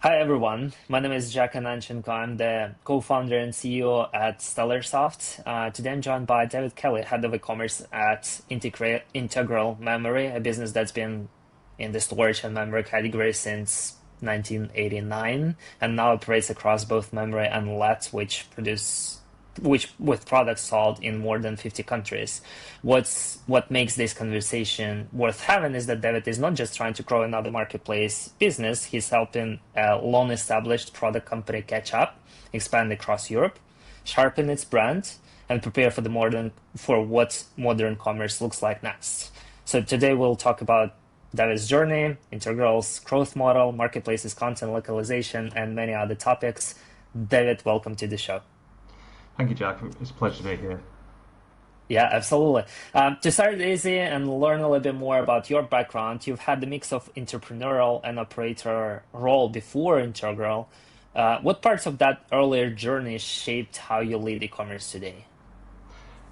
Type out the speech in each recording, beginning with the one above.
Hi everyone, my name is Jack Ananchenko. I'm the co-founder and CEO at Stellarsoft. Today I'm joined by David Kelly, head of e-commerce at Integral Memory, a business that's been in the storage and memory category since 1989 and now operates across both memory and LET, which with products sold in more than 50 countries. What makes this conversation worth having is that David is not just trying to grow another marketplace business, he's helping a long established product company catch up, expand across Europe, sharpen its brand, and prepare for what modern commerce looks like next. So today we'll talk about David's journey, Integral's growth model, marketplaces, content localization, and many other topics. David, welcome to the show. Thank you, Jack. It's a pleasure to be here. Yeah, absolutely. To start easy and learn a little bit more about your background, you've had the mix of entrepreneurial and operator role before Integral. What parts of that earlier journey shaped how you lead e-commerce today?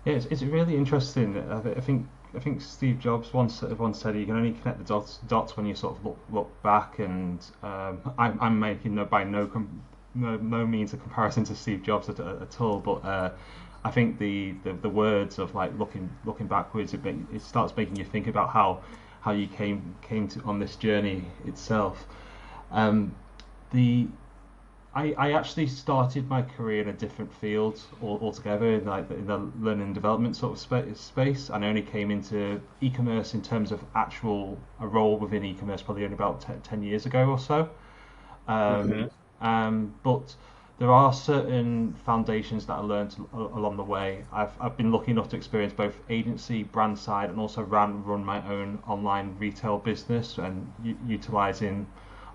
Yeah, it's really interesting. I think Steve Jobs once said you can only connect the dots when you sort of look back, and I'm making no means a comparison to Steve Jobs at all, but I think the words of like looking backwards, it starts making you think about how you came to on this journey itself. Um, the I actually started my career in a different field altogether, in like in the learning and development sort of space, and I only came into e-commerce in terms of actual a role within e-commerce probably only about 10 years ago or so. Um, Hmm. but there are certain foundations that I learned along the way. I've been lucky enough to experience both agency, brand side, and also run my own online retail business and utilizing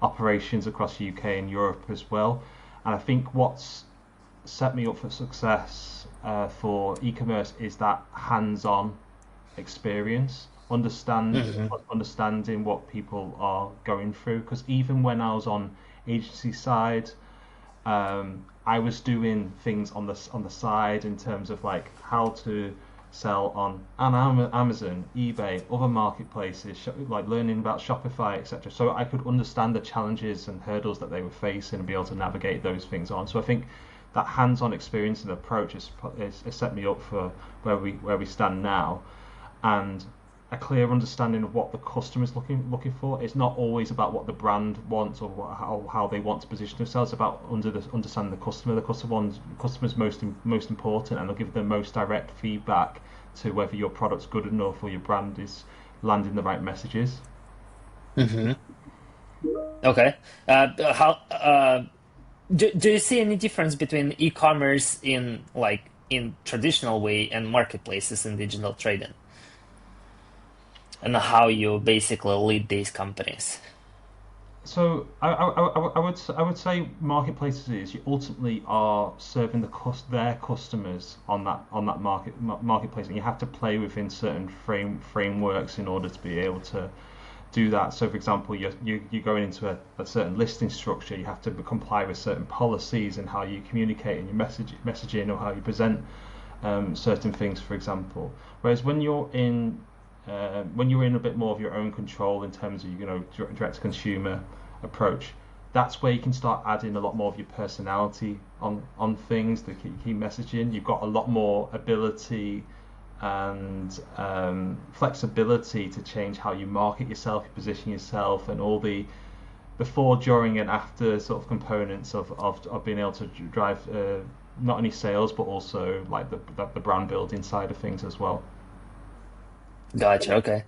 operations across UK and Europe as well. And I think what's set me up for success for e-commerce is that hands-on experience, Hmm. understanding what people are going through. Because even when I was on agency side, I was doing things on the side in terms of like how to sell on Amazon, eBay, other marketplaces, like learning about Shopify, etc. So I could understand the challenges and hurdles that they were facing and be able to navigate those things on. So I think that hands-on experience and approach has set me up for where we stand now, and a clear understanding of what the customer is looking for. It's not always about what the brand wants or how they want to position themselves. It's about understanding the customer. The customer's most important, and they'll give the most direct feedback to whether your product's good enough or your brand is landing the right messages. Hmm. Okay. How do you see any difference between e-commerce in traditional way and marketplaces in digital trading, and how you basically lead these companies? So I would say marketplaces you ultimately are serving their customers on that marketplace, and you have to play within certain frameworks in order to be able to do that. So, for example, you're going into a certain listing structure. You have to comply with certain policies and how you communicate and your messaging or how you present certain things, for example. Whereas when you're in a bit more of your own control in terms of direct to consumer approach, that's where you can start adding a lot more of your personality on things, the key messaging. You've got a lot more ability and flexibility to change how you market yourself, you position yourself, and all the before, during, and after sort of components of being able to drive not only sales but also like the brand building side of things as well. Gotcha. Okay.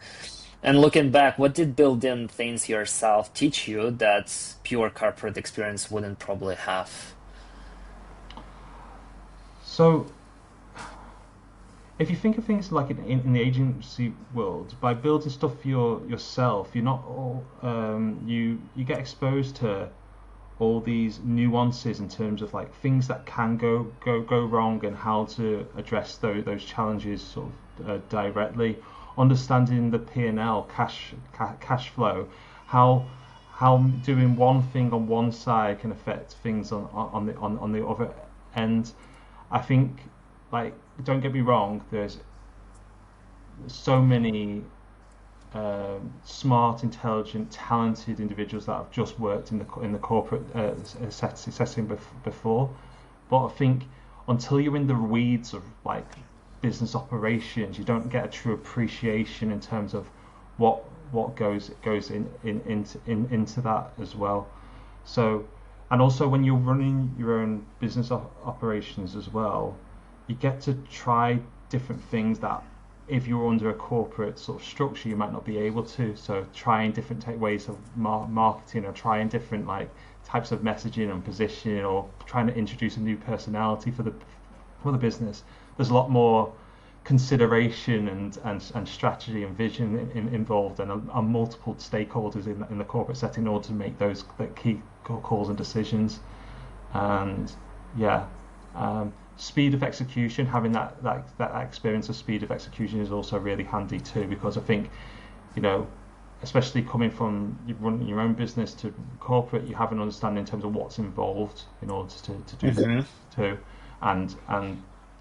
And looking back, what did build-in things yourself teach you that pure corporate experience wouldn't probably have? So if you think of things like in the agency world, by building stuff for yourself, you're not all you get exposed to all these nuances in terms of like things that can go wrong and how to address those challenges sort of directly. Understanding the P&L, cash flow, how how doing one thing on one side can affect things on the other end. I think, like, don't get me wrong, there's so many smart, intelligent, talented individuals that have just worked in the corporate setting before. But I think until you're in the weeds of like business operations, you don't get a true appreciation in terms of what goes into that as well. So, and also when you're running your own business operations as well, you get to try different things that if you're under a corporate sort of structure, you might not be able to. So trying different ways of marketing, or trying different like types of messaging and positioning, or trying to introduce a new personality for the business. There's a lot more consideration and strategy and vision involved, and multiple stakeholders in the corporate setting in order to make those key calls and decisions. And yeah, speed of execution, having that experience of speed of execution is also really handy too, because I think, you know, especially coming from you running your own business to corporate, you have an understanding in terms of what's involved in order to do that Hmm. too, and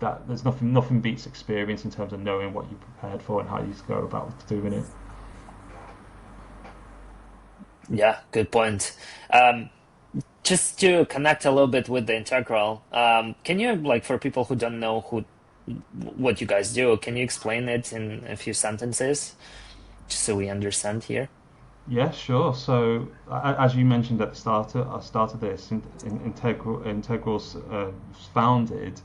that there's nothing beats experience in terms of knowing what you're prepared for and how you go about doing it. Yeah, good point. Um, just to connect a little bit with the integral, can you, like, for people who don't know what you guys do, can you explain it in a few sentences, just so we understand here? Yeah, sure. So, as you mentioned at the start of this, Integral's was founded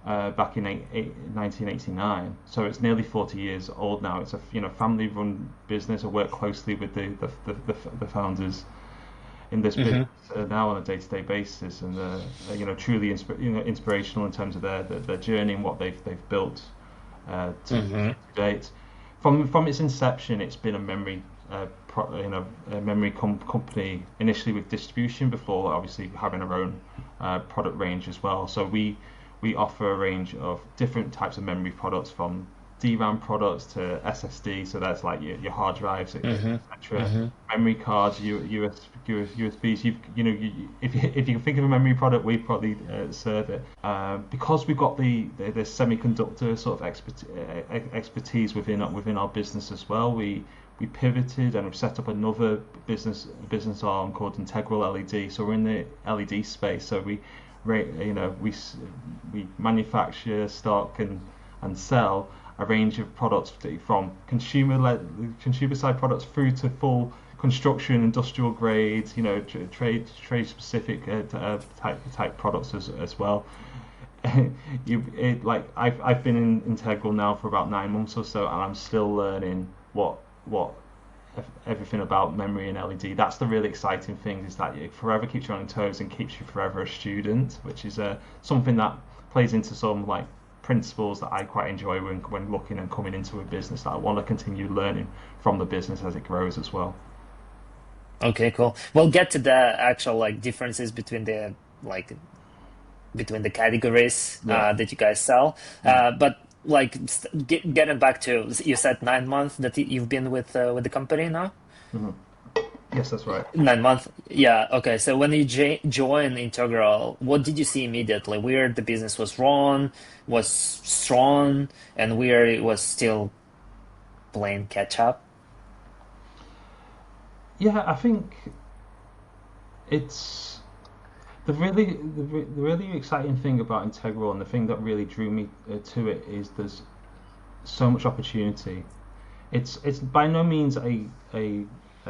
back in 1989. So it's nearly 40 years old now. It's a family-run business. I work closely with the founders in this business Hmm. now on a day-to-day basis, and truly inspirational in terms of their journey and what they've built to Hmm. date. From its inception, it's been a memory a memory company initially with distribution before obviously having our own product range as well. So we offer a range of different types of memory products, from DRAM products to SSD, so that's like your hard drives, Hmm. etc. Hmm. Memory cards, USBs. If you can think of a memory product, we probably serve it. Because we've got the semiconductor sort of expertise within our business as well. We pivoted and we've set up another business arm called Integral LED. So we're in the LED space. So we manufacture, stock, and sell a range of products, from consumer side products through to full construction, industrial grades, trade specific type products as well. I've been in Integral now for about 9 months or so, and I'm still learning what everything about memory and LED. That's the really exciting thing, is that it forever keeps you on your toes and keeps you forever a student, which is something that plays into some like principles that I quite enjoy when looking and coming into a business, that I want to continue learning from the business as it grows as well. Okay, cool. We'll get to the actual like differences between the like between the categories Yeah. that you guys sell. Mm. But like getting back to, you said 9 months that you've been with the company now. Mhm. Yes, that's right. 9 months. Yeah. Okay. So when you joined Integral, what did you see immediately? Where the business was wrong, was strong, and where it was still playing catch up? Yeah, I think it's the really exciting thing about Integral, and the thing that really drew me to it, is there's so much opportunity. It's by no means a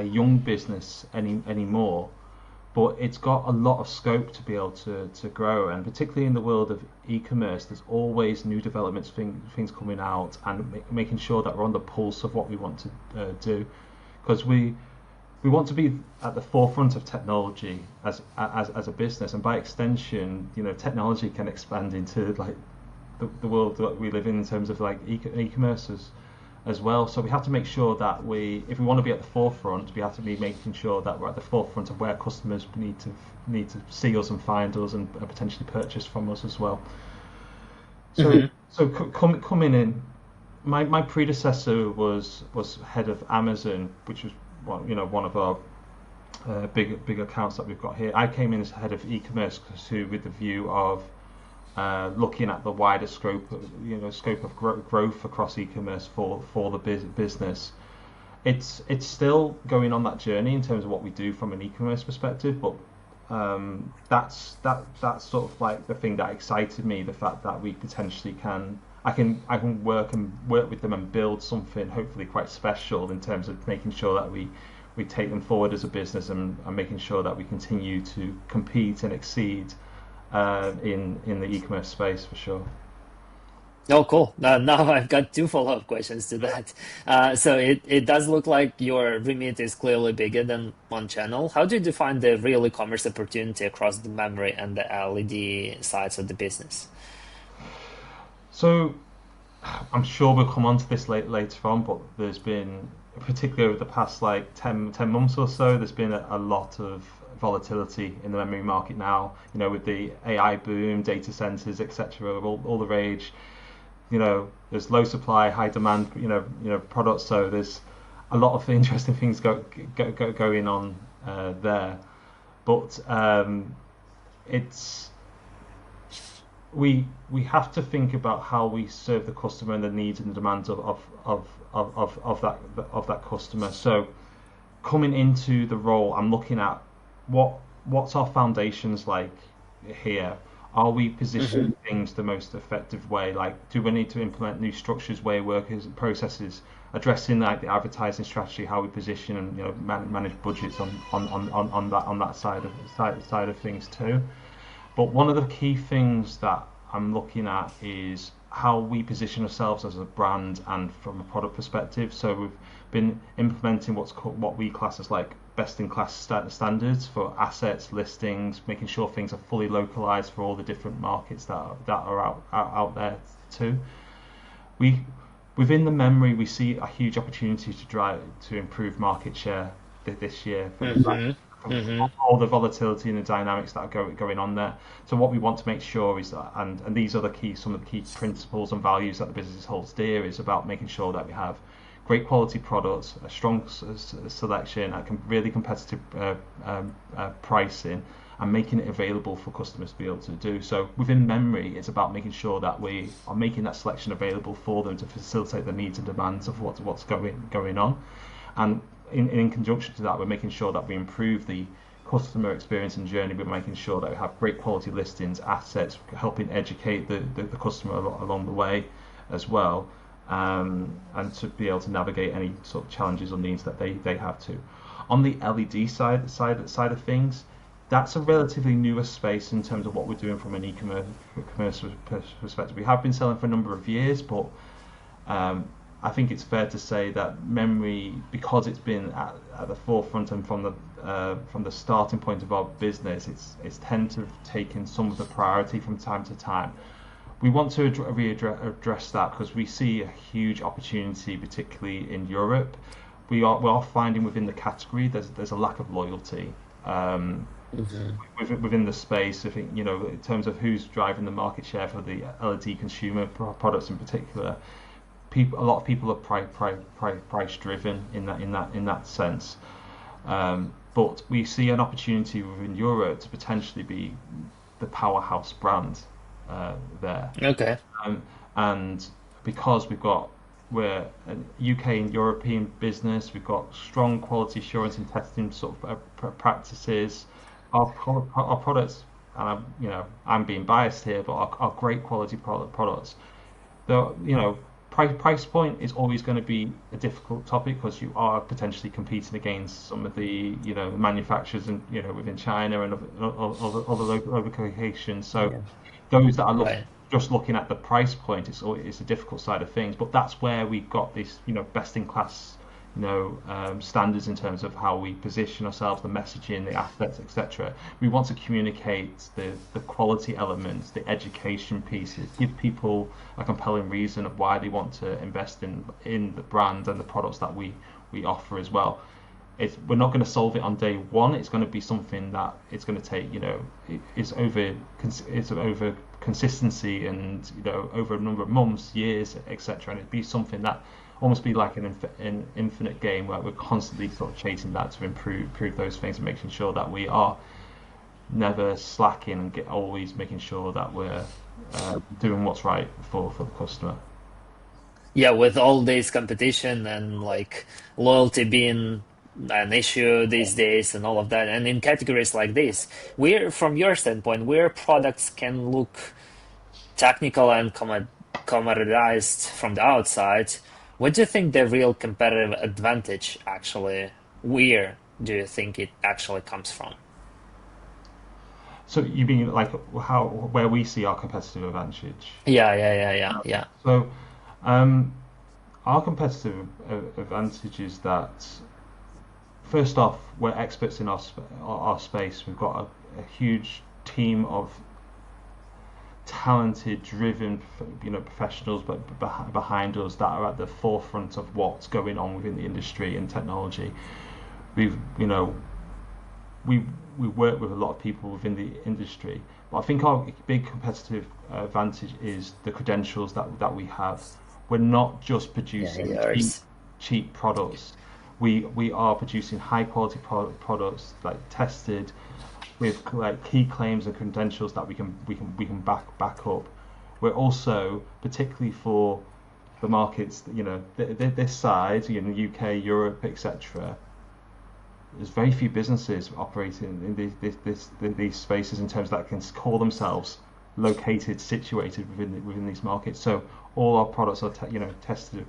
young business anymore, but it's got a lot of scope to be able to grow, and particularly in the world of e-commerce, there's always new developments, things coming out, and making sure that we're on the pulse of what we want to do, because we want to be at the forefront of technology as a business, and by extension, technology can expand into like the world that we live in terms of like e-commerce as well. So we have to make sure that if we want to be at the forefront, we have to be making sure that we're at the forefront of where customers need to see us and find us, and potentially purchase from us as well. So Hmm. coming in, my predecessor was head of Amazon, which was one of our big accounts that we've got here. I came in as head of e-commerce with the view of looking at the wider scope of growth across e-commerce for the business. it's still going on that journey in terms of what we do from an e-commerce perspective, but that's sort of like the thing that excited me, the fact that we potentially can I can work with them and build something hopefully quite special in terms of making sure that we take them forward as a business, and making sure that we continue to compete and exceed in the e-commerce space for sure. Oh, cool. Now I've got two follow-up questions to that. So it does look like your remit is clearly bigger than one channel. How do you define the real e-commerce opportunity across the memory and the LED sides of the business? So I'm sure we'll come on to this later on, but there's been, particularly over the past like ten months or so, there's been a lot of volatility in the memory market now, with the AI boom, data centers, etc., all the rage. There's low supply, high demand, products. So there's a lot of interesting things going on there. But it's we have to think about how we serve the customer and the needs and the demands of that customer. So coming into the role, I'm looking at what's our foundations like here. Are we Hmm. positioning things the most effective way? Like, do we need to implement new structures, way of workers, and processes, addressing like the advertising strategy, how we position and manage budgets on that side of things too. But one of the key things that I'm looking at is how we position ourselves as a brand and from a product perspective. So we've been implementing what we class as like best in class standards for assets, listings, making sure things are fully localized for all the different markets that are out there too. We Within the memory, we see a huge opportunity to improve market share this year from the fact Hmm. from Hmm. all the volatility and the dynamics that are going on there. So what we want to make sure is that, and these are some of the key principles and values that the business holds dear, is about making sure that we have great quality products, a strong selection, at really competitive pricing, and making it available for customers to be able to do. So within memory, it's about making sure that we are making that selection available for them to facilitate the needs and demands of what's going on. And in conjunction to that, we're making sure that we improve the customer experience and journey. We're making sure that we have great quality listings, assets, helping educate the customer along the way as well, and to be able to navigate any sort of challenges or needs that they have to. On the LED side of things, that's a relatively newer space in terms of what we're doing from an e-commerce perspective. We have been selling for a number of years, but I think it's fair to say that memory, because it's been at the forefront and from the starting point of our business, it's tend to have taken some of the priority from time to time. We want to readdress that because we see a huge opportunity, particularly in Europe. We are finding within the category there's a lack of loyalty. Um, Hmm. within the space, I think, in terms of who's driving the market share for the LED consumer products in particular, a lot of people are price driven in that sense. But we see an opportunity within Europe to potentially be the powerhouse brand there. Okay. Um, and because we're a UK and European business, we've got strong quality assurance and testing sort of practices. Our products, and I'm being biased here, but are great quality products. The price point is always going to be a difficult topic because you are potentially competing against some of the manufacturers and within China and other locations. So Yeah. those that are Right. just looking at the price point, it's a difficult side of things. But that's where we've got this best in class standards in terms of how we position ourselves, the messaging, the assets, etc. We want to communicate the quality elements, the education pieces, give people a compelling reason of why they want to invest in the brand and the products that we offer as well. We're not going to solve it on day one. It's going to be something that it's going to take, it's over consistency and over a number of months, years, etc. And it'd be something that almost be like an infinite game where we're constantly sort of chasing that to improve those things and making sure that we are never slacking and always making sure that we're doing what's right for the customer. Yeah, with all this competition and like loyalty being an issue these days and all of that, and in categories like this, where from your standpoint, where products can look technical and commoditized from the outside, what do you think the real competitive advantage actually, where do you think it actually comes from? So you mean like how where we see our competitive advantage? Yeah. So um, our competitive advantage is that first off, we're experts in our space. We've got a huge team of talented, driven, professionals, but behind us that are at the forefront of what's going on within the industry and technology. We've, you know, we we work with a lot of people within the industry, but I think our big competitive advantage is the credentials that we have. We're not just Yeah, producing yours. cheap products. We are producing high quality products like tested with like key claims and credentials that we can back up. We're also particularly for the markets, this side, UK, Europe, etc. There's very few businesses operating in these spaces in terms that can call themselves located, situated within these markets. So all our products are tested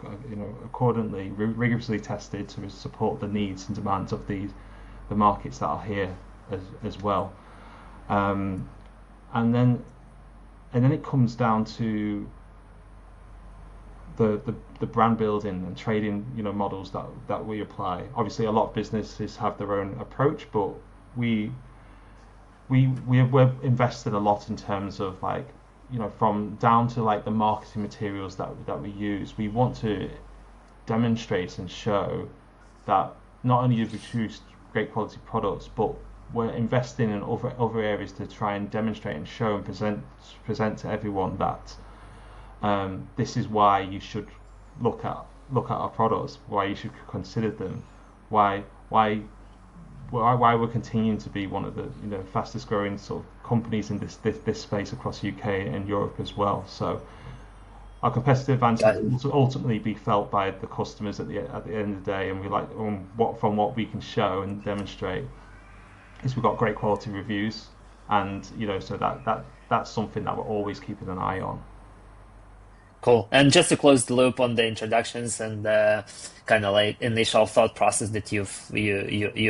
accordingly, rigorously tested to support the needs and demands of the markets that are here as well. Um, and then it comes down to the brand building and trading models that we apply. Obviously, a lot of businesses have their own approach, but we we're invested a lot in terms of like from down to like the marketing materials that we use. We want to demonstrate and show that not only have we produced great quality products, but we're investing in other areas to try and demonstrate and show and present to everyone that this is why you should look at our products, why you should consider them, why why why we're continuing to be one of the fastest growing sort of companies in this space across UK and Europe as well. So our competitive advantage Got will ultimately be felt by the customers at the end of the day, and we like what we can show and demonstrate is we've got great quality reviews, and so that's something that we're always keeping an eye on. Cool. And just to close the loop on the introductions and the kind of like initial thought process that you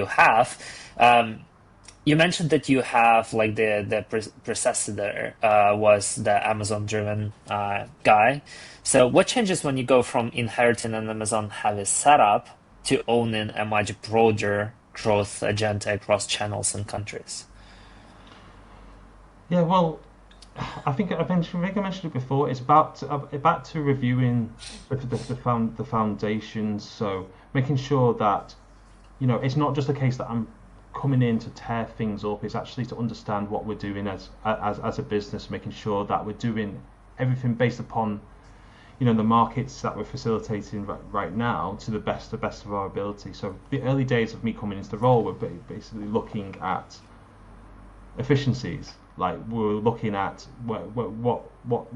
have, you mentioned that you have like the processor was the Amazon driven guy. So what changes when you go from inheriting an Amazon heavy setup to owning a much broader growth agenda across channels and countries? Yeah, well, I think I mentioned it before. It's about to reviewing the foundations. So making sure that it's not just a case that I'm coming in to tear things up. It's actually to understand what we're doing as a business, making sure that we're doing everything based upon the markets that we're facilitating right now to the best of our ability. So the early days of me coming into the role, we're basically looking at efficiencies. Like we're looking at what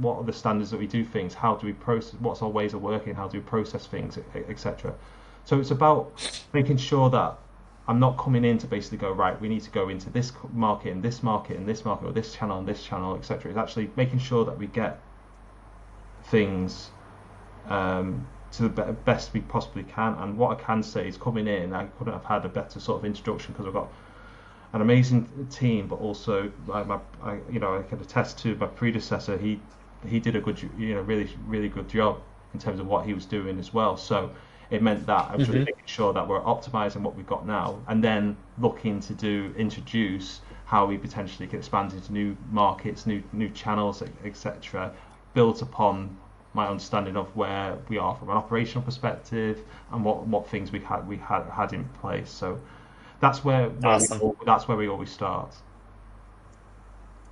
are the standards that we do things, how do we process, what's our ways of working, how do we process things, etc. So it's about making sure that I'm not coming in to basically go right. We need to go into this market and this market and this market or this channel and this channel, etc. It's actually making sure that we get things to the best we possibly can. And what I can say is coming in, I couldn't have had a better sort of introduction because I've got an amazing team, but also like I can attest to my predecessor. He did a good, really good job in terms of what he was doing as well. So it meant that I was really Hmm. making sure that we're optimizing what we've got now, and then looking to introduce how we potentially can expand into new markets, new channels, etc. Built upon my understanding of where we are from an operational perspective and what things we had in place. So Awesome. that's where we always start.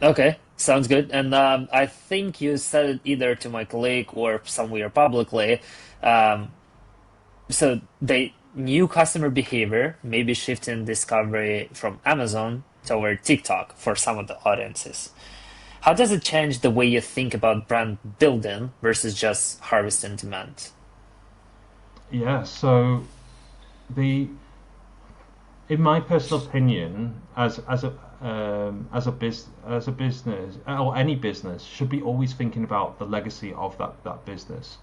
Okay, sounds good. And I think you said it either to my colleague or somewhere publicly. Um, so the new customer behavior may be shifting discovery from Amazon toward TikTok for some of the audiences. How does it change the way you think about brand building versus just harvesting demand? Yeah, so the in my personal opinion, as a business or any business should be always thinking about the legacy of that business.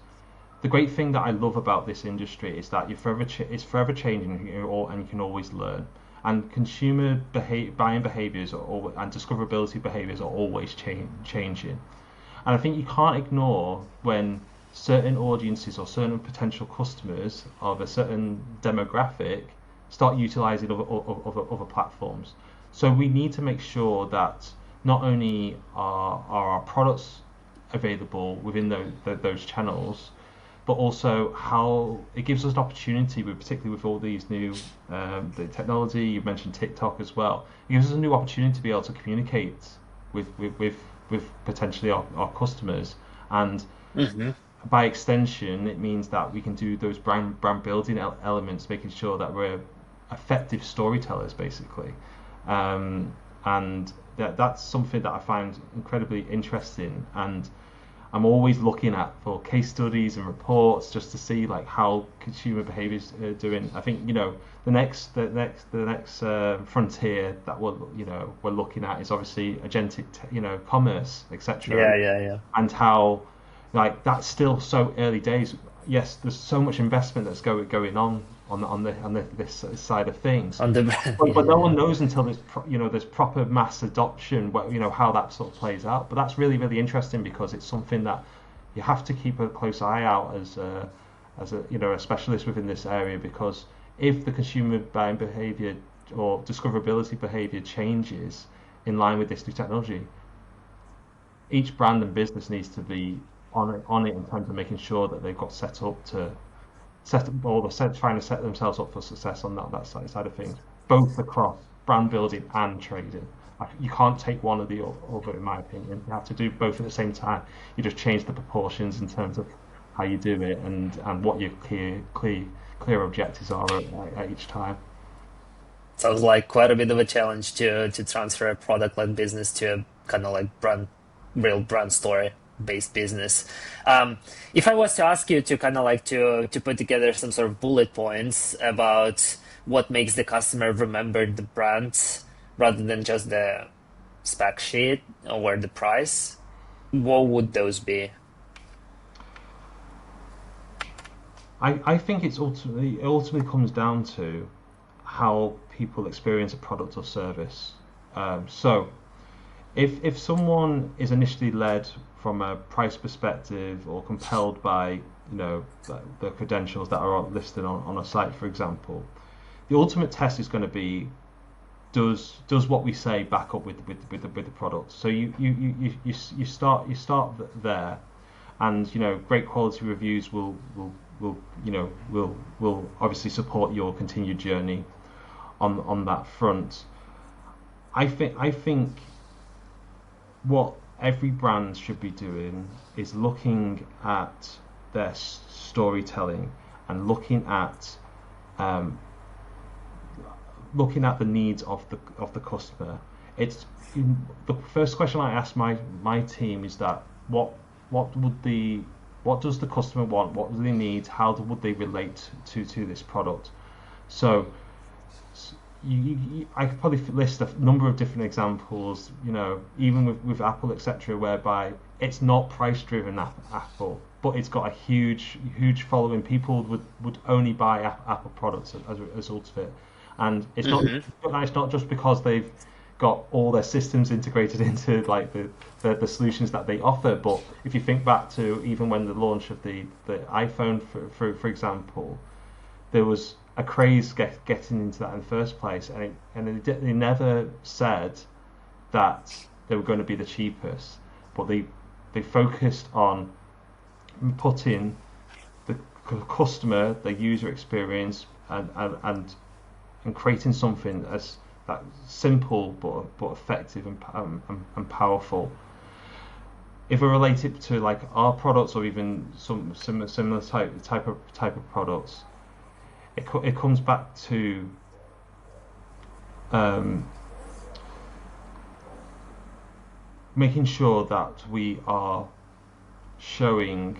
The great thing that I love about this industry is that it's forever changing, and you can always learn. And buying behaviors and discoverability behaviors are always changing. And I think you can't ignore when certain audiences or certain potential customers of a certain demographic start utilizing other platforms. So we need to make sure that not only are our products available within those channels, but also how it gives us an opportunity, particularly with all these new the technology. You've mentioned TikTok as well. It gives us a new opportunity to be able to communicate with with with, with potentially our customers, and Hmm. by extension, it means that we can do those brand building elements, making sure that we're effective storytellers, basically. Um, and that's something that I find incredibly interesting, and I'm always looking at for case studies and reports just to see like how consumer behaviors are doing. I think the next frontier that we're looking at is obviously agentic commerce, etc. Yeah, yeah, yeah. And how like that's still so early days. Yes, there's so much investment that's going on this side of things, On the brand, but no yeah. one knows until there's proper mass adoption, how that sort of plays out. But that's really really interesting because it's something that you have to keep a close eye out as a specialist within this area, because if the consumer buying behavior or discoverability behavior changes in line with this new technology, each brand and business needs to be on it in terms of making sure that they've got set up to set or trying to set themselves up for success on that side of things, both across brand building and trading. You can't take one or the other, in my opinion. You have to do both at the same time. You just change the proportions in terms of how you do it, and what your clear objectives are at each time. Sounds like quite a bit of a challenge to transfer a product like business to a kind of like real brand story based business. If I was to ask you to kind of like to put together some sort of bullet points about what makes the customer remember the brand rather than just the spec sheet or the price, what would those be? I think it ultimately comes down to how people experience a product or service. So if someone is initially led from a price perspective or compelled by the credentials that are listed on a site, for example, the ultimate test is going to be, does what we say back up with the product. So you start there, and great quality reviews will obviously support your continued journey on that front. I think what every brand should be doing is looking at their storytelling, and um, looking at the needs of the customer. It's the first question I ask my team is that what would the what does the customer want? What do they need? How would they relate to this product? So I could probably list a number of different examples, even with Apple, etc., whereby it's not price driven Apple, but it's got a huge following. People would only buy Apple products as a result of it, and Hmm. it's not just because they've got all their systems integrated into like the solutions that they offer. But if you think back to even when the launch of the iPhone, for example, there was a craze getting into that in the first place, they never said that they were going to be the cheapest, but they focused on putting the customer, the user experience, and creating something as that simple but effective and powerful. If we relate it to like our products or even some similar type of products, it comes back to um, making sure that we are showing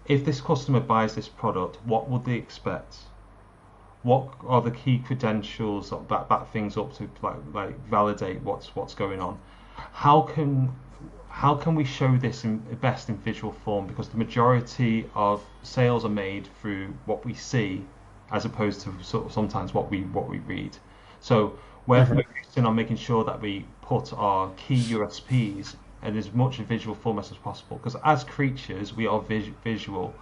if this customer buys this product, what would they expect? What are the key credentials that back things up to like validate what's going on? How can how can we show this in best in visual form? Because the majority of sales are made through what we see, as opposed to sort of sometimes what we read. So we're Mhm. focusing on making sure that we put our key USPs in as much a visual form as possible. Because as creatures, we are visual.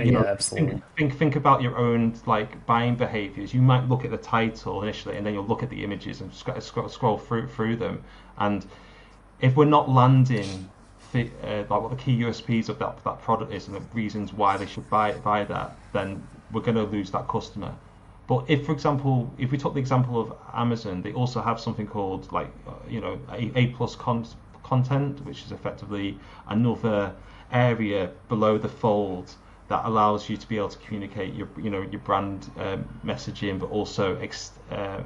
Yeah, absolutely. Think about your own like buying behaviors. You might look at the title initially, and then you'll look at the images and scroll through them. And if we're not landing like what the key USPs of that product is and the reasons why they should buy that, then we're going to lose that customer. But if, for example, if we took the example of Amazon, they also have something called like A plus content, which is effectively another area below the fold that allows you to be able to communicate your brand messaging, but also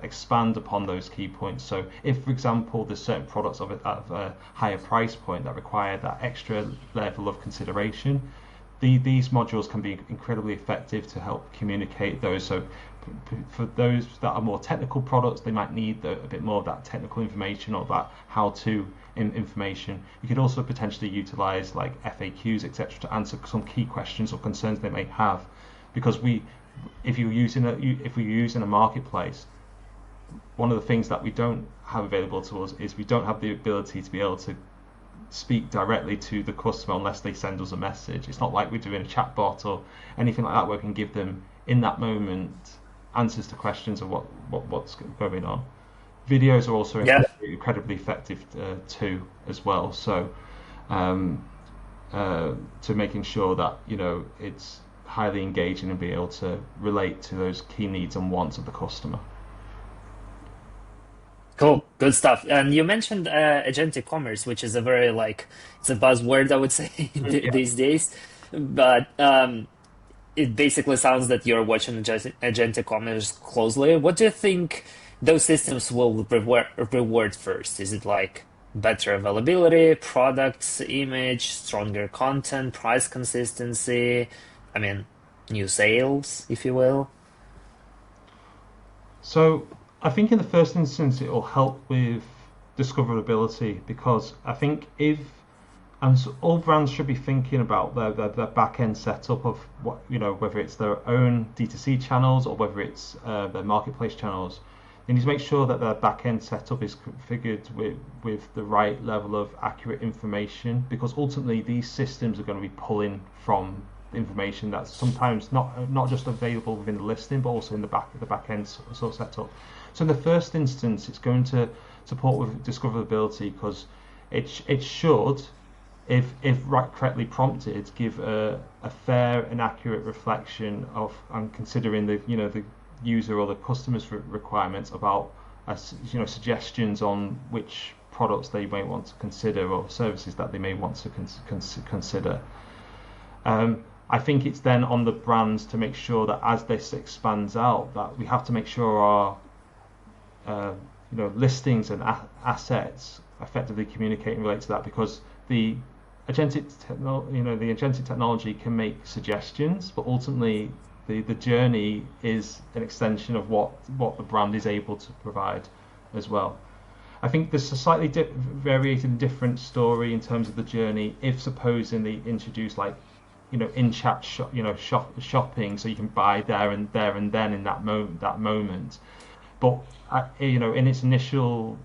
expand upon those key points. So if, for example, there's certain products of a higher price point that require that extra level of consideration, these modules can be incredibly effective to help communicate those. So for those that are more technical products, they might need a bit more of that technical information or that how-to information. You could also potentially utilize like FAQs, etc., to answer some key questions or concerns they may have. Because if you're using a marketplace, one of the things that we don't have available to us is we don't have the ability to be able to speak directly to the customer unless they send us a message. It's not like we're doing a chatbot or anything like that where we can give them in that moment answers to questions of what's going on. Videos are also Yeah. incredibly effective too as well. So um, to making sure that it's highly engaging and be able to relate to those key needs and wants of the customer. Cool, good stuff. And you mentioned agentic commerce, which is a very like it's a buzzword, I would say, Yeah. these days. But it basically sounds that you're watching agentic commerce closely. What do you think those systems will reward first? Is it like better availability, products, image, stronger content, price consistency? I mean, new sales, if you will. So I think in the first instance it will help with discoverability because I think if and so all brands should be thinking about their back end setup of what whether it's their own D2C channels or whether it's their marketplace channels. They need to make sure that their back end setup is configured with the right level of accurate information because ultimately these systems are going to be pulling from information that's sometimes not just available within the listing but also in the back end sort of setup. So in the first instance, it's going to support with discoverability because it should if correctly prompted, give a fair and accurate reflection of and considering the user or the customer's requirements about suggestions on which products they may want to consider or services that they may want to consider. I think it's then on the brands to make sure that as this expands out, that we have to make sure our uh, listings and assets effectively communicate and relate to that because the the agentic technology can make suggestions, but ultimately the journey is an extension of what the brand is able to provide as well. I think there's a slightly variated and different story in terms of the journey. If supposing they introduce like in-chat shopping, so you can buy there and then in that moment. But in its initial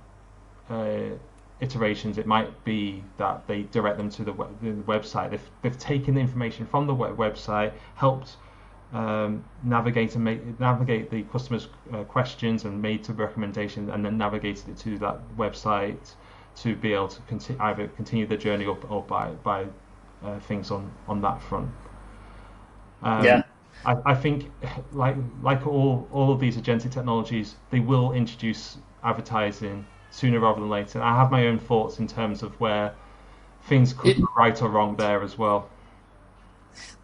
uh, iterations, it might be that they direct them to the website. They've taken the information from the website, helped navigate the customer's questions and made the recommendation, and then navigated it to that website to be able to either continue the journey or buy things on that front. Um, Yeah. I think like all of these agentic technologies, they will introduce advertising sooner rather than later. I have my own thoughts in terms of where things could It, go right or wrong there as well.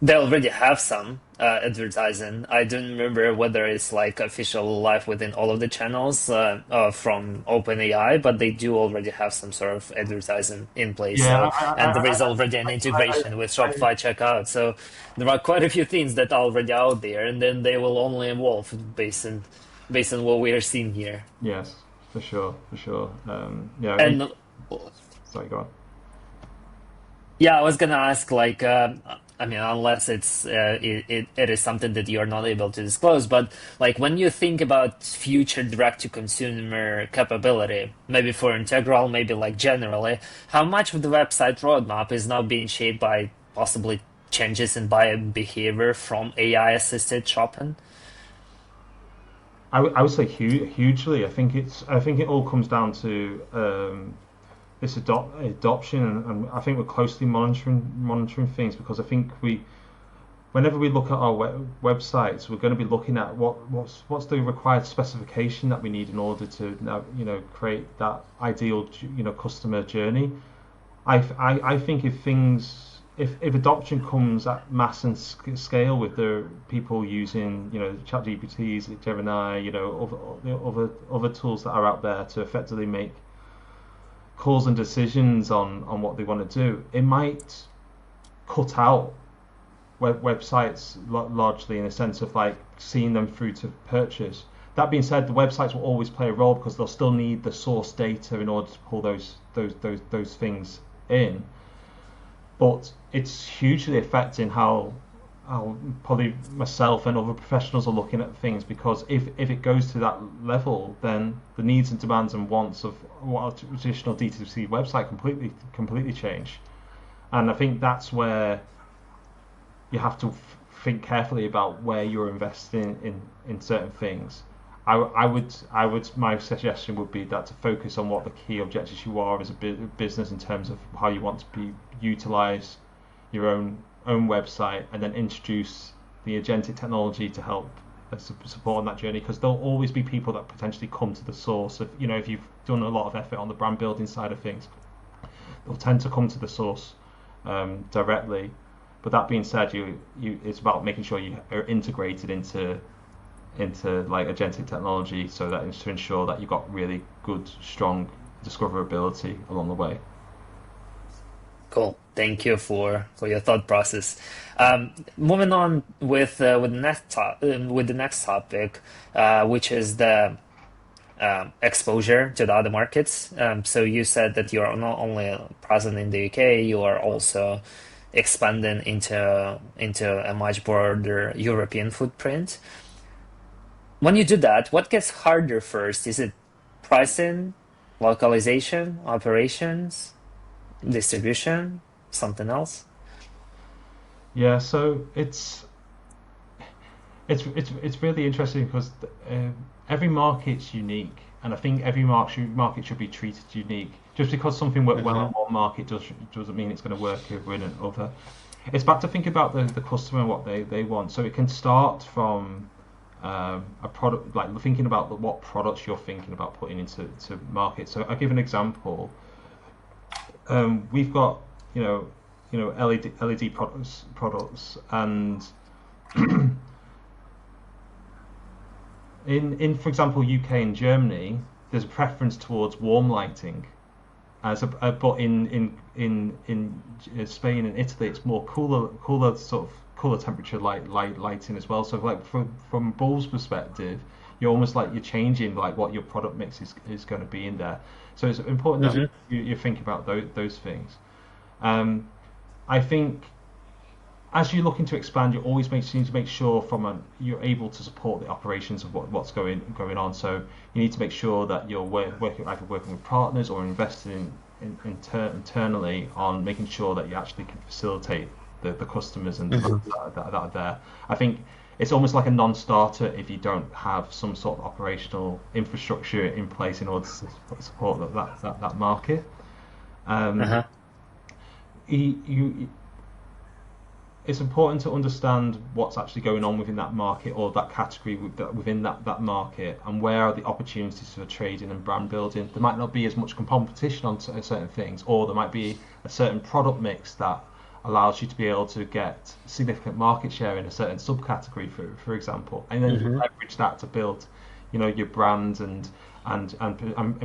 they already have some. advertising. I don't remember whether it's like official live within all of the channels from OpenAI, but they do already have some sort of advertising in place. Yeah, So, and there is already an integration with Shopify checkout. So there are quite a few things that are already out there, and then they will only evolve based on what we are seeing here. yes, for sure, for sure. Yeah, And sorry, go on. yeah, I was gonna ask, like, I mean, unless it is something that you're not able to disclose, but like when you think about future direct-to-consumer capability, maybe for Integral, maybe like generally, how much of the website roadmap is now being shaped by possibly changes in buyer behavior from AI-assisted shopping? I would say hugely. I think it all comes down to this adoption, and I think we're closely monitoring things because I think whenever we look at our websites, we're going to be looking at what's the required specification that we need in order to now, create that ideal customer journey. I think if adoption comes at mass and scale with the people using chat GPTs, Gemini, other tools that are out there to effectively make calls and decisions on what they want to do, it might cut out websites largely in a sense of like seeing them through to purchase. That being said, the websites will always play a role because they'll still need the source data in order to pull those things in. But it's hugely affecting how probably myself and other professionals are looking at things because if it goes to that level, then the needs and demands and wants of what a traditional D2C website completely change. And I think that's where you have to think carefully about where you're investing in certain things. My suggestion would be that to focus on what the key objectives you are as a business in terms of how you want to utilize your own website, and then introduce the agentic technology to help support on that journey. Because there'll always be people that potentially come to the source of, if you've done a lot of effort on the brand building side of things, they'll tend to come to the source directly. But that being said, it's about making sure you are integrated into like agentic technology, so that is to ensure that you've got really good, strong discoverability along the way. Cool. Thank you for your thought process. Moving on with the next topic, which is the exposure to the other markets. So you said that you are not only present in the UK, you are also expanding into a much broader European footprint. When you do that, what gets harder first? Is it pricing, localization, operations, distribution, something else? Yeah, so it's really interesting because every market's unique, and I think every market should be treated unique. Just because something worked well in Hmm. one market doesn't mean it's going to work over in another. It's back to think about the customer and what they want. So it can start from a product, like thinking about what products you're thinking about putting into market. So I'll give an example. We've got LED products, and in for example UK and Germany, there's a preference towards warm lighting, but in Spain and Italy, it's more cooler sort of cooler temperature lighting as well. So like from bulb's perspective, you're almost like you're changing like what your product mix is going to be in there. So it's important that Hmm. you think about those things. Um, I think as you're looking to expand, you always need to make sure you're able to support the operations of what's going on. So you need to make sure that you're either working with partners or investing internally on making sure that you actually can facilitate the customers and Hmm. that are there. I think it's almost like a non-starter if you don't have some sort of operational infrastructure in place in order to support that market. Um, Uh-huh. you it's important to understand what's actually going on within that market or that category within that market, and where are the opportunities for trading and brand building. There might not be as much competition on certain things, or there might be a certain product mix that allows you to be able to get significant market share in a certain subcategory, for example, and then you Hmm. leverage that to build, your brand and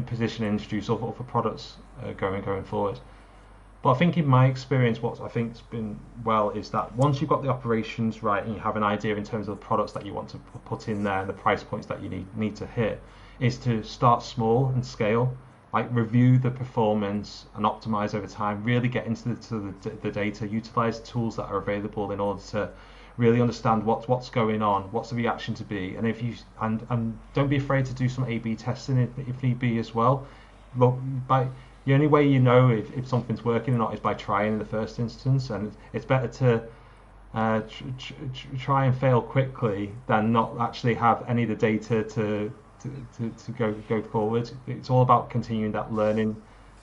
position and introduce other products going forward. But I think in my experience, what I think's been well is that once you've got the operations right and you have an idea in terms of the products that you want to put in there and the price points that you need to hit, is to start small and scale, like review the performance and optimize over time. Really get into the data, utilize tools that are available in order to really understand what's going on, what's the reaction to be, and if you and don't be afraid to do some A/B testing if need be as well. Look, by the only way you know if something's working or not is by trying in the first instance, and it's better to try and fail quickly than not actually have any of the data to go forward. It's all about continuing that learning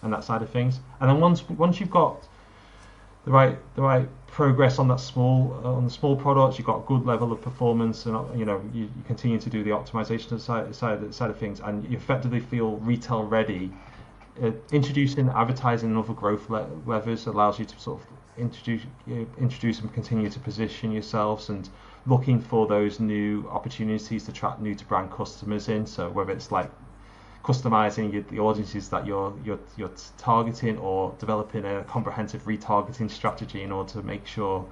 and that side of things. And then once you've got the right progress on the small products, you've got a good level of performance, and you continue to do the optimization side of things, and you effectively feel retail ready. Introducing advertising and other growth levers allows you to sort of introduce and continue to position yourselves and looking for those new opportunities to attract new to brand customers in. So whether it's like customizing the audiences that you're targeting, or developing a comprehensive retargeting strategy in order to make sure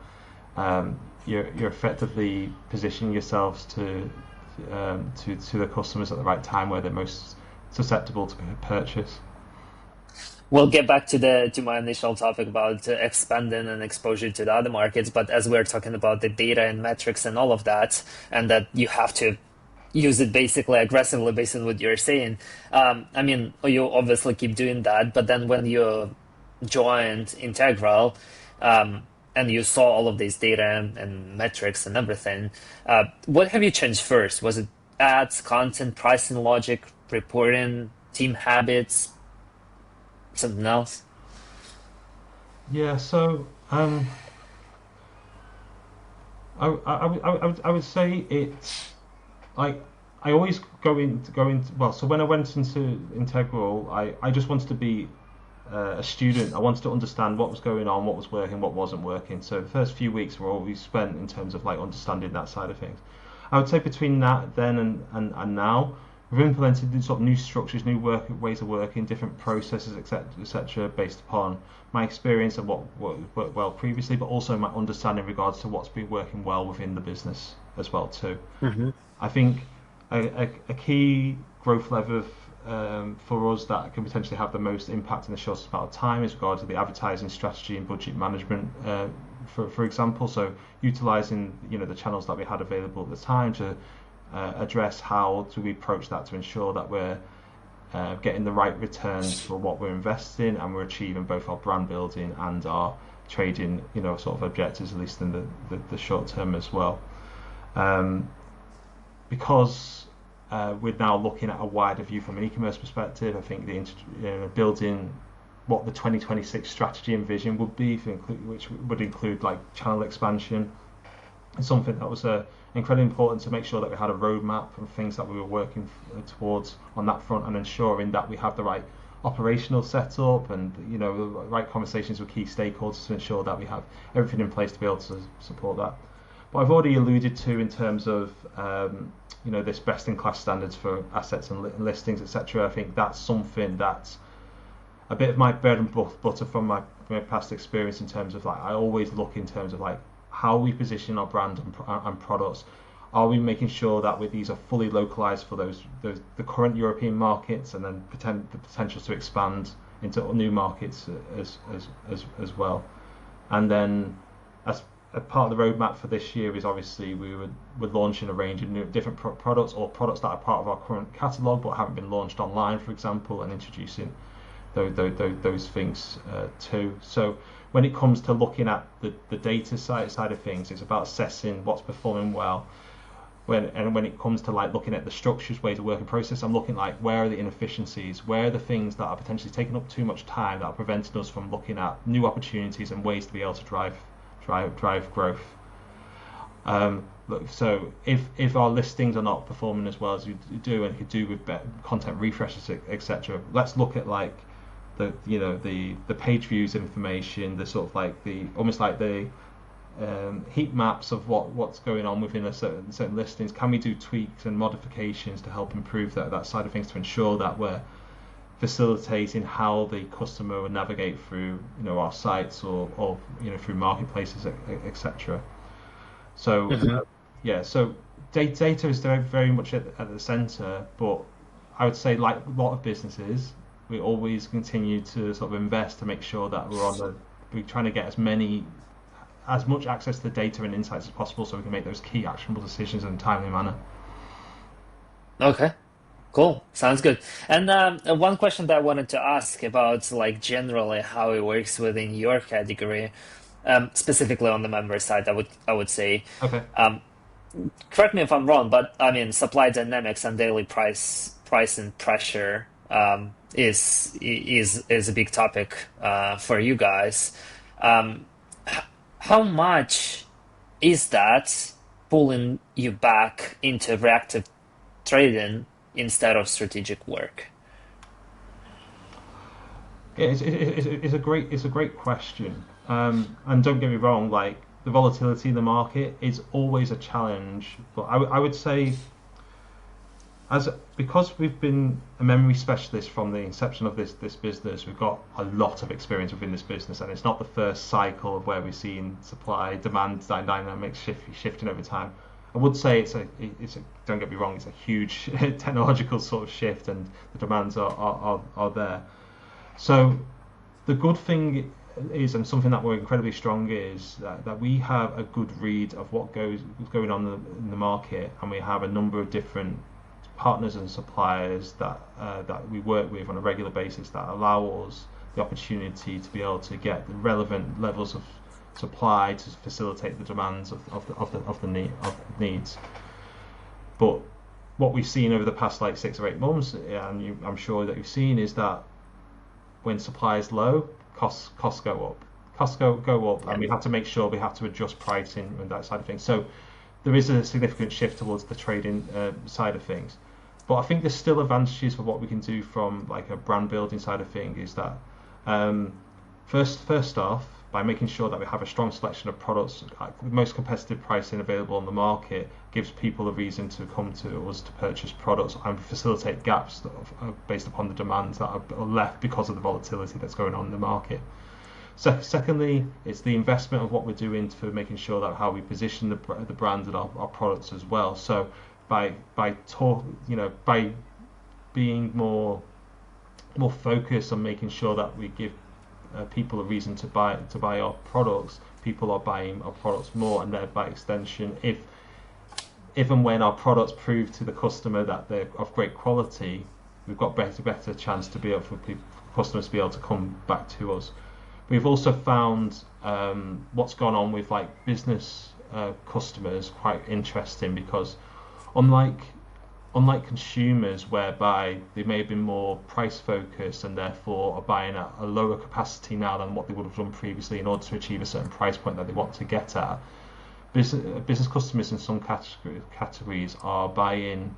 you're effectively positioning yourselves to the customers at the right time where they're most susceptible to purchase. We'll get back to my initial topic about expanding and exposure to the other markets, but as we're talking about the data and metrics and all of that, and that you have to use it basically aggressively based on what you're saying. I mean, you obviously keep doing that, but then when you joined Integral, and you saw all of these data and metrics and everything, what have you changed first? Was it ads, content, pricing logic, reporting, team habits, something else? Yeah, so I would say it's like I always go into well. So when I went into Integral, I just wanted to be a student. I wanted to understand what was going on, what was working, what wasn't working. So the first few weeks were always spent in terms of like understanding that side of things. I would say between that then and now, we've implemented these sort of new structures, new ways of working, different processes, etc., based upon my experience and what worked well previously, but also my understanding in regards to what's been working well within the business as well too. Hmm. I think a key growth lever for us that can potentially have the most impact in the shortest amount of time is regard to the advertising strategy and budget management, for example. So utilizing the channels that we had available at the time to address how do we approach that to ensure that we're getting the right returns for what we're investing, and we're achieving both our brand building and our trading sort of objectives, at least in the short term as well. Um, because we're now looking at a wider view from an e-commerce perspective, I think building what the 2026 strategy and vision would be, which would include like channel expansion, is something that was incredibly important to make sure that we had a roadmap and things that we were working towards on that front, and ensuring that we have the right operational setup and the right conversations with key stakeholders to ensure that we have everything in place to be able to support that. But I've already alluded to in terms of this best-in-class standards for assets and listings, etc. I think that's something that's a bit of my bread and butter from my past experience in terms of like I always look in terms of like how we position our brand and products. Are we making sure that these are fully localized for the current European markets, and then the potential to expand into new markets as well? And then as a part of the roadmap for this year is obviously we're launching a range of new different products, or products that are part of our current catalogue but haven't been launched online, for example, and introducing those things too. So when it comes to looking at the data side of things, it's about assessing what's performing well. When it comes to like looking at the structures, ways of working process, I'm looking like where are the inefficiencies, where are the things that are potentially taking up too much time that are preventing us from looking at new opportunities and ways to be able to drive growth. So if our listings are not performing as well as you do and could do with content refreshes, etc., let's look at like the page views information, the sort of like the almost like the heat maps of what's going on within a certain listings. Can we do tweaks and modifications to help improve that side of things to ensure that we're facilitating how the customer will navigate through our sites or through marketplaces, etc. So Hmm. yeah, so data is very, very much at the center, but I would say like a lot of businesses, we always continue to sort of invest to make sure that we're trying to get as much access to the data and insights as possible so we can make those key actionable decisions in a timely manner. Okay. Cool. Sounds good. And one question that I wanted to ask about, like generally how it works within your category, specifically on the member side, I would say, Okay. um, correct me if I'm wrong, but I mean supply dynamics and daily pricing pressure is a big topic for you guys. Um, how much is that pulling you back into reactive trading instead of strategic work? Yeah, it's a great question. And don't get me wrong, like the volatility in the market is always a challenge. But I would say, as because we've been a memory specialist from the inception of this business, we've got a lot of experience within this business, and it's not the first cycle of where we've seen supply demand dynamics shifting over time. I would say it's a don't get me wrong, it's a huge technological sort of shift, and the demands are there. So the good thing is, and something that we're incredibly strong is that we have a good read of what's going on in the market, and we have a number of different partners and suppliers that we work with on a regular basis that allow us the opportunity to be able to get the relevant levels of supply to facilitate the demands of the needs. But what we've seen over the past like 6 or 8 months, and I'm sure that you've seen, is that when supply is low, costs go up. Costs go up, Yeah. and we have to make sure we have to adjust pricing and that side of things. So there is a significant shift towards the trading side of things. But I think there's still advantages for what we can do from like a brand building side of things. Is that um, first off, by making sure that we have a strong selection of products, the most competitive pricing available on the market gives people a reason to come to us to purchase products and facilitate gaps that are based upon the demands that are left because of the volatility that's going on in the market. Secondly, it's the investment of what we're doing for making sure that how we position the brand and our products as well. So by being more focused on making sure that we give people a reason to buy our products, people are buying our products more, and by extension, if and when our products prove to the customer that they're of great quality, we've got better chance to be able for customers to be able to come back to us. We've also found what's gone on with like business customers quite interesting because unlike consumers whereby they may have been more price focused and therefore are buying at a lower capacity now than what they would have done previously in order to achieve a certain price point that they want to get at. Business customers in some categories are buying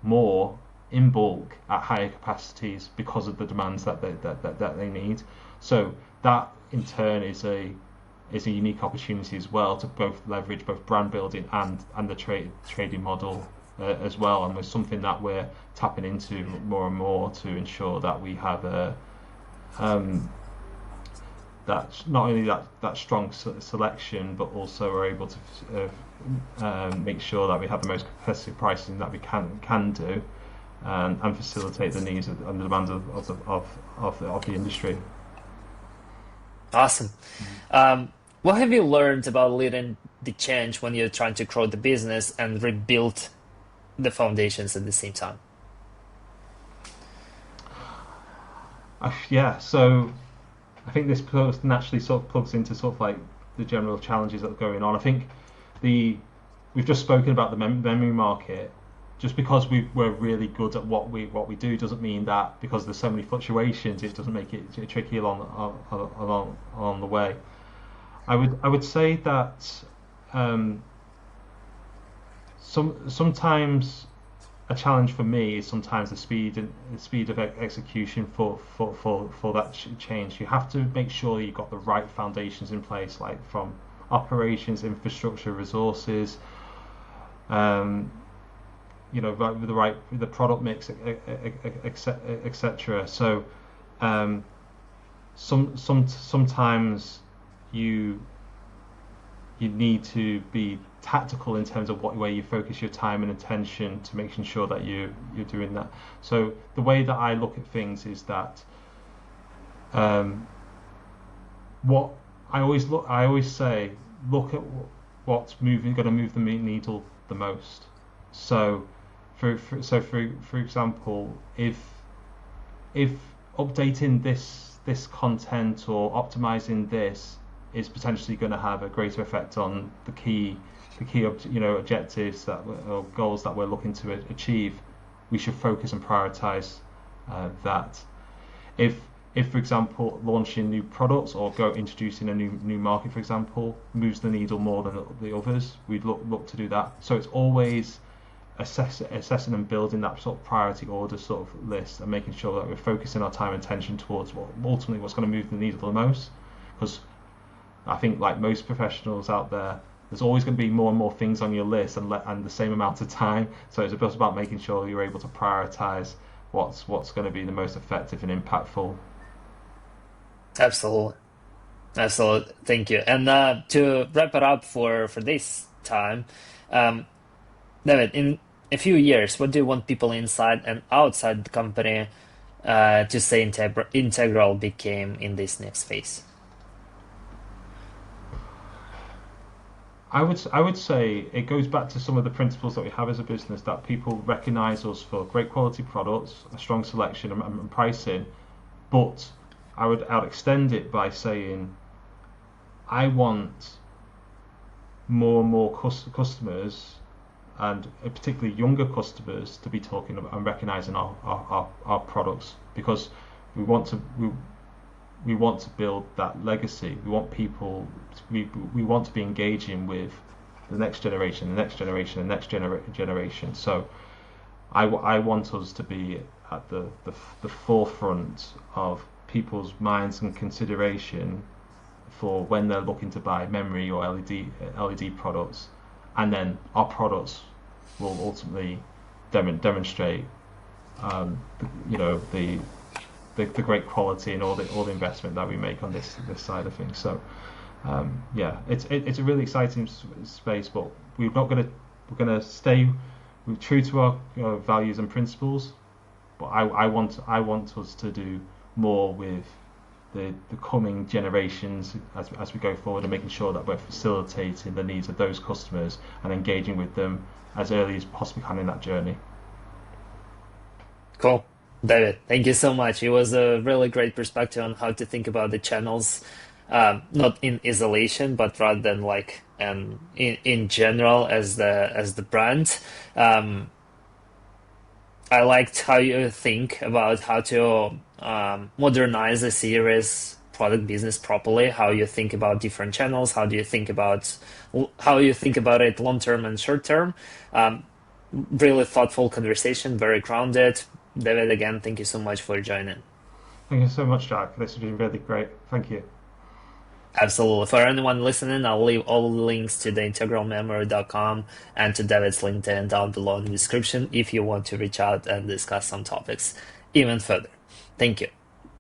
more in bulk at higher capacities because of the demands that they need. So that in turn is a unique opportunity as well to both leverage both brand building and the trading model as well, and it's something that we're tapping into more and more to ensure that we have a that not only that strong selection, but also we're able to make sure that we have the most competitive pricing that we can do, and facilitate the needs and the demands of the industry. Awesome. What have you learned about leading the change when you're trying to grow the business and rebuild the foundations at the same time? Yeah, so I think this naturally sort of plugs into sort of like the general challenges that are going on. I think the we've just spoken about the memory market. Just because we're really good at what we do doesn't mean that because there's so many fluctuations, it doesn't make it tricky along the way. I would say that sometimes a challenge for me is sometimes the speed of execution for that change. You have to make sure you've got the right foundations in place, like from operations, infrastructure, resources, um, the product mix, etc. So sometimes you you need to be tactical in terms of where you focus your time and attention to making sure that you're doing that. So the way that I look at things is that um, what I always say, look at what's moving, going to move the needle the most. So, for example, if updating this content or optimizing this is potentially going to have a greater effect on the key objectives or goals that we're looking to achieve, we should focus and prioritize that. If if for example launching new products or introducing a new market, for example, moves the needle more than the others, we'd look to do that. So it's always assessing and building that sort of priority order sort of list and making sure that we're focusing our time and attention towards what's going to move the needle the most. Because I think, like most professionals out there, there's always going to be more and more things on your list and the same amount of time. So it's just about making sure you're able to prioritize what's going to be the most effective and impactful. Absolutely. Absolutely. Thank you. And to wrap it up for this time, um, David, in a few years, what do you want people inside and outside the company to say integral became in this next phase? I would say it goes back to some of the principles that we have as a business, that people recognize us for great quality products, a strong selection and pricing. But I'd extend it by saying I want more and more customers, and particularly younger customers, to be talking about and recognizing our products, because we want to we want to build that legacy. We want people, we want to be engaging with the next generation, the next generation, the next generation. So I want us to be at the forefront of people's minds and consideration for when they're looking to buy memory or LED products, and then our products will ultimately demonstrate, the the great quality and all the investment that we make on this side of things. So yeah, it's a really exciting space, but we're gonna stay true to our values and principles. But I want us to do more with the coming generations as we go forward, and making sure that we're facilitating the needs of those customers and engaging with them as early as possibly can in that journey. Cool. David, thank you so much. It was a really great perspective on how to think about the channels, not in isolation, but rather than like in general as the brand. Um, I liked how you think about how to modernize a series product business properly. How you think about different channels. How you think about it long term and short term. Um, Really thoughtful conversation, very grounded. David, again, thank you so much for joining. Thank you so much, Jack. This has been really great. Thank you. Absolutely. For anyone listening, I'll leave all the links to the integralmemory.com and to David's LinkedIn down below in the description if you want to reach out and discuss some topics even further. Thank you.